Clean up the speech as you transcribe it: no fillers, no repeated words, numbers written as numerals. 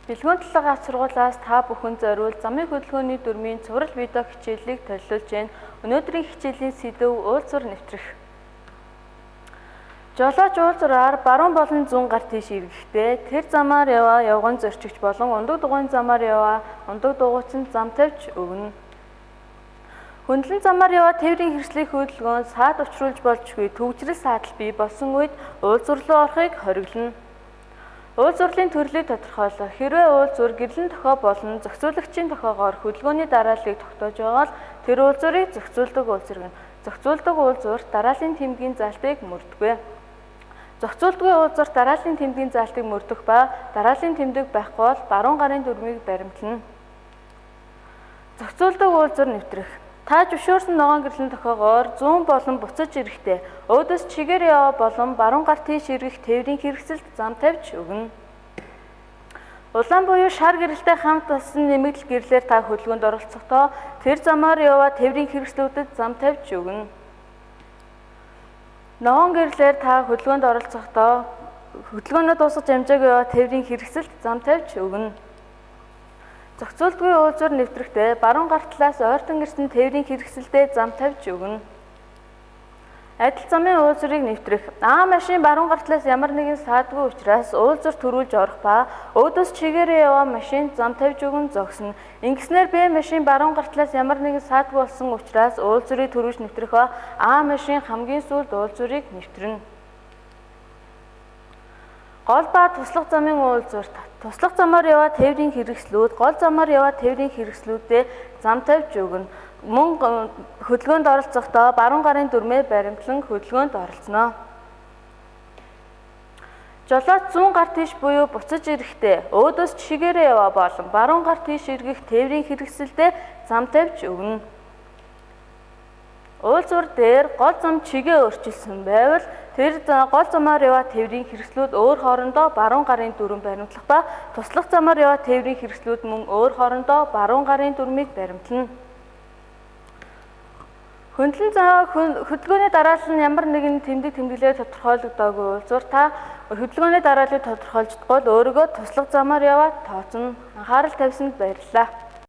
Бэлгүүн талын гац сургуулиас та бүхэн зориул замын хөдөлгөөний дүрмийн цуврал видео хичээлийг төлөвлөж байна. Өнөөдрийн хичээлийн сэдэв уулзвар нэвтрэх. Жолооч уулзвараар баруун болон зүүн гар тийш эргэхдээ тэр замаар явган зорчигч болон ундаг дугуйн замаар ундаг дугуйчид зам тавьж өгнө. Хөндлөн замаар тээврийн хэрэгслийн хөдөлгөөн саад учруулж болжгүй төгжрэл саатал бий болсон үед уулзвар руу орохыг хориглоно. Уулзварлын төрлийг тодорхойлох. Хэрвээ уулзвар гэрлэн тохио болон зохицуулагчийн тохиогоор хөдөлгөөний дарааллыг тогтоож байгаа бол тэр уулзварыг зохицуулдаг уулзвар гэнэ. Зохицуулдаг уулзвар дарааллын тэмдгийн заалтыг мөрдөггүй. Зохицуулдаггүй уулзвар дарааллын тэмдгийн заалтыг мөрдөх ба дарааллын тэмдэг байхгүй бол баруун гарын дүрмийг баримтлана. Зохицуулдаг уулзвар нэвтрэх. Та зөвшөөрсөн ногоон гэрлэн тохиогоор зүүн болон буцаж ирэхдээ өөдөөс чигээр яваа болон баруун гар тийш эргэх тээврийн хэрэгсэлд зам тавьж өгнө. Улаан буюу шар гэрэлтэй хамт басан нэмэгдэл гэрлээр та хөдөлгөөнд оролцохдоо тэр замаар яваа тээврийн хэрэгслүүдэд зам тавьж өгнө. Ногоон гэрлээр та хөдөлгөөнд оролцохдоо хөдөлгөөнөө дуусгаж амжаагүй яваа тээврийн хэрэгсэлд зам тавьж өгнө. Зохицуулдаггүй уулзвар нэвтрэхдээ баруун гар талаас ойртон ирсэн тээврийн хэрэгсэлдээ зам тавьж өгнө. Адил замын уулзварыг нэвтрэх. Машин баруун гар талаас ямар нэгэн саадгүй учраас уулзвар төрүүлж орох ба өөдөөс чигээрээ яваа машин зам тавьж өгөн зогсно. Ингэснээр Б машин баруун гар талаас ямар нэгэн саадгүй болсон учраас уулзварыг төрүүлж нэвтрэх ба А машин хамгийн сүүлд уулзварыг нэвтрэнэ. Гол ба туслах замын уулзвар. Туслах замаар яваа тээврийн хэрэгслүүд гол замаар яваа тээврийн хэрэгслүүдэд зам тавьж өгнө. Мөн хөдөлгөөнд оролцохдоо баруун гарын дүрмээ баримтлан хөдөлгөөнд оролцоно. Жолооч зүүн гар тийш буюу буцаж ирэхдээ өөдөөс чигээрээ яваа болон баруун гар тийш эргэх тээврийн хэрэгсэлдээ зам тавьж өгнө. Уулзвар дээр гол зам чигээ өөрчилсөн байвал тэр гол замаар яваа тээврийн хэрэгслүүд өөр хоорондоо баруун гарын дүрм баримтлах ба туслах замаар яваа тээврийн хэрэгслүүд мөн өөр хоорондоо баруун гарын дүрмийг баримтлана. Хөдөлгөөний дараалал нь ямар нэгэн тэмдэг тэмдэглэлээр тодорхойлогдоогүй уулзвар та хөдөлгөөний дарааллыг тодорхойлж бол өөрийгөө туслах замаар яваад тооцно. Анхаарал тавьсанд баярлалаа.